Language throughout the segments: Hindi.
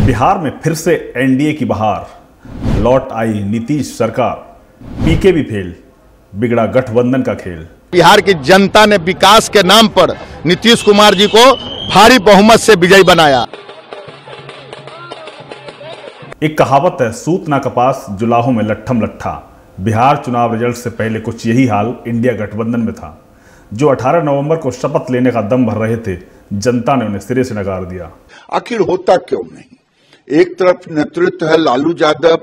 बिहार में फिर से एनडीए की बहार, लौट आई नीतीश सरकार, पीके भी फेल, बिगड़ा गठबंधन का खेल। बिहार की जनता ने विकास के नाम पर नीतीश कुमार जी को भारी बहुमत से विजयी बनाया। एक कहावत है, सूत ना कपास जुलाहों में लट्ठम लट्ठा। बिहार चुनाव रिजल्ट से पहले कुछ यही हाल इंडिया गठबंधन में था। जो 18 नवंबर को शपथ लेने का दम भर रहे थे, जनता ने उन्हें सिरे से नकार दिया। आखिर होता क्यों नहीं? एक तरफ नेतृत्व है लालू यादव,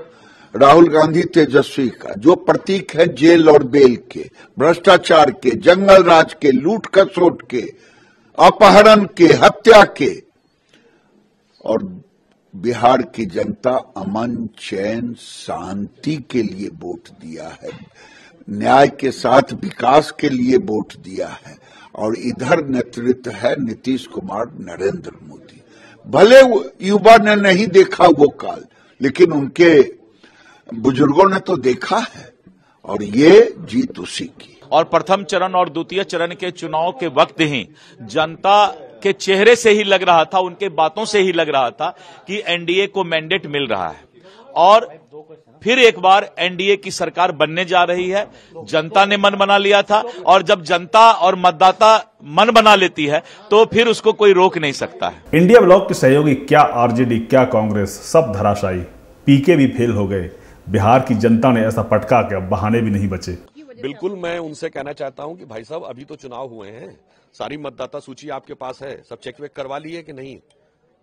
राहुल गांधी, तेजस्वी का, जो प्रतीक है जेल और बेल के, भ्रष्टाचार के, जंगल राज के, लूट खसोट के, अपहरण के, हत्या के। और बिहार की जनता अमन, चैन, शांति के लिए वोट दिया है, न्याय के साथ विकास के लिए वोट दिया है। और इधर नेतृत्व है नीतीश कुमार, नरेंद्र मोदी। भले युवा ने नहीं देखा वो काल, लेकिन उनके बुजुर्गों ने तो देखा है, और ये जीत उसी की। और प्रथम चरण और द्वितीय चरण के चुनाव के वक्त ही जनता के चेहरे से ही लग रहा था, उनके बातों से ही लग रहा था कि एनडीए को मैंडेट मिल रहा है और फिर एक बार एनडीए की सरकार बनने जा रही है। जनता ने मन बना लिया था, और जब जनता और मतदाता मन बना लेती है तो फिर उसको कोई रोक नहीं सकता है। इंडिया ब्लॉक के सहयोगी क्या आरजेडी, क्या कांग्रेस, सब धराशायी, पीके भी फेल हो गए। बिहार की जनता ने ऐसा पटका के अब बहाने भी नहीं बचे। बिल्कुल, मैं उनसे कहना चाहता हूं कि भाई साहब, अभी तो चुनाव हुए हैं, सारी मतदाता सूची आपके पास है, सब चेक वेक करवा लिए कि नहीं?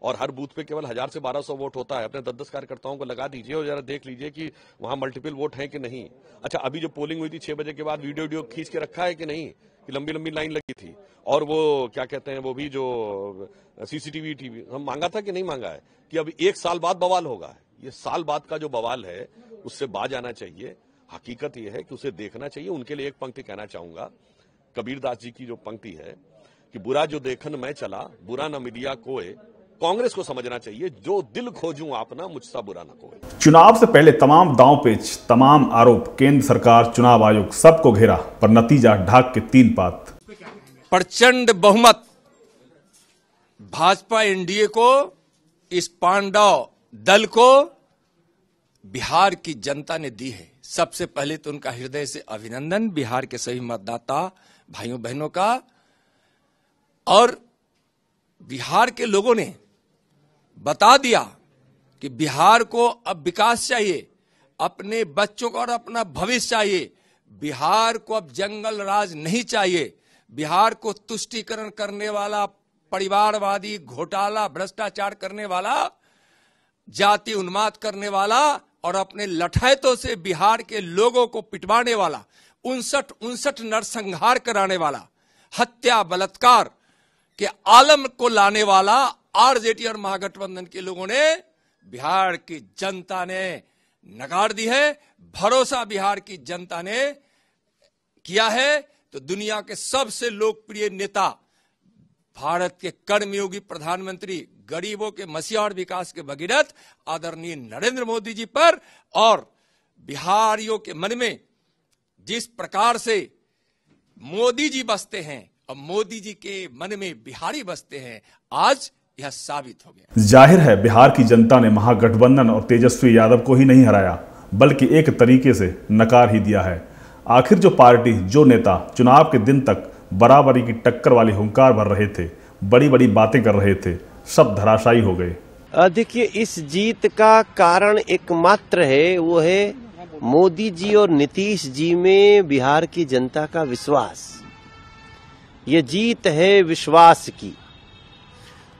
और हर बूथ पे केवल 1000 से 1200 वोट होता है। अपने 10-10 कार्यकर्ताओं को लगा दीजिए और जरा देख लीजिए कि वहां मल्टीपल वोट है कि नहीं। अच्छा, अभी जो पोलिंग हुई थी 6 बजे के बाद वीडियो खींच के रखा है कि नहीं, कि लंबी लंबी लाइन लगी थी? और वो क्या कहते हैं, वो भी जो सीसीटीवी टीवी हम मांगा था कि नहीं मांगा है, कि अब 1 साल बाद बवाल होगा। ये साल बाद का जो बवाल है उससे बाज आना चाहिए। हकीकत यह है कि उसे देखना चाहिए। उनके लिए एक पंक्ति कहना चाहूंगा, कबीरदास जी की जो पंक्ति है कि बुरा जो देखन मैं चला, बुरा न मिलिया कोई। कांग्रेस को समझना चाहिए, जो दिल खोजूं आपना, मुझसा बुरा न कोई। चुनाव से पहले तमाम दांव पेच, तमाम आरोप, केंद्र सरकार, चुनाव आयोग, सबको घेरा, पर नतीजा ढाक के 3 पात। प्रचंड बहुमत भाजपा एनडीए को, इस पांडव दल को बिहार की जनता ने दी है। सबसे पहले तो उनका हृदय से अभिनंदन बिहार के सभी मतदाता भाइयों बहनों का। और बिहार के लोगों ने बता दिया कि बिहार को अब विकास चाहिए, अपने बच्चों को और अपना भविष्य चाहिए। बिहार को अब जंगल राज नहीं चाहिए। बिहार को तुष्टीकरण करने वाला, परिवारवादी, घोटाला, भ्रष्टाचार करने वाला, जाति उन्माद करने वाला और अपने लठायतों से बिहार के लोगों को पिटवाने वाला, 59 नरसंहार कराने वाला, हत्या बलात्कार के आलम को लाने वाला आरजेडी और महागठबंधन के लोगों ने, बिहार की जनता ने नकार दी है। भरोसा बिहार की जनता ने किया है तो दुनिया के सबसे लोकप्रिय नेता, भारत के कर्मयोगी प्रधानमंत्री, गरीबों के मसीहा और विकास के भगीरथ आदरणीय नरेंद्र मोदी जी पर, और बिहारियों के मन में जिस प्रकार से मोदी जी बसते हैं, अब मोदी जी के मन में बिहारी बसते हैं, आज यह साबित हो गया। जाहिर है बिहार की जनता ने महागठबंधन और तेजस्वी यादव को ही नहीं हराया, बल्कि एक तरीके से नकार ही दिया है। आखिर जो पार्टी, जो नेता चुनाव के दिन तक बराबरी की टक्कर वाली हुंकार भर रहे थे, बड़ी बड़ी बातें कर रहे थे, सब धराशायी हो गए। देखिए, इस जीत का कारण एकमात्र है, वो है मोदी जी और नीतीश जी में बिहार की जनता का विश्वास। ये जीत है विश्वास की,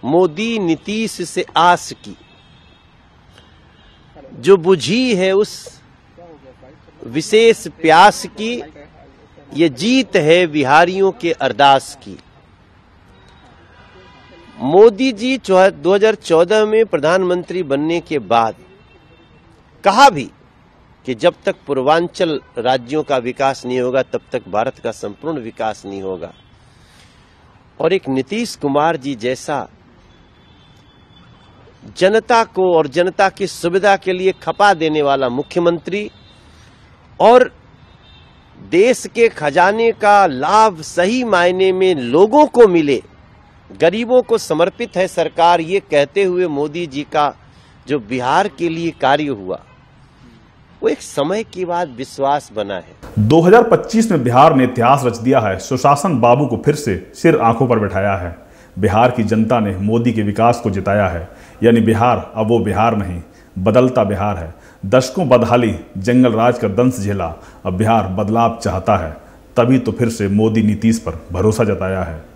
मोदी नीतीश से आस की, जो बुझी है उस विशेष प्यास की। ये जीत है बिहारियों के अरदास की। मोदी जी 2014 में प्रधानमंत्री बनने के बाद कहा भी कि जब तक पूर्वांचल राज्यों का विकास नहीं होगा तब तक भारत का संपूर्ण विकास नहीं होगा। और एक नीतीश कुमार जी जैसा जनता को और जनता की सुविधा के लिए खपा देने वाला मुख्यमंत्री, और देश के खजाने का लाभ सही मायने में लोगों को मिले, गरीबों को समर्पित है सरकार, ये कहते हुए मोदी जी का जो बिहार के लिए कार्य हुआ वो एक समय के बाद विश्वास बना है। 2025 में बिहार ने इतिहास रच दिया है। सुशासन बाबू को फिर से सिर आंखों पर बैठाया है। बिहार की जनता ने मोदी के विकास को जिताया है। यानी बिहार अब वो बिहार नहीं, बदलता बिहार है। दशकों बदहाली, जंगल राज का दंश झेला, अब बिहार बदलाव चाहता है। तभी तो फिर से मोदी नीतीश पर भरोसा जताया है।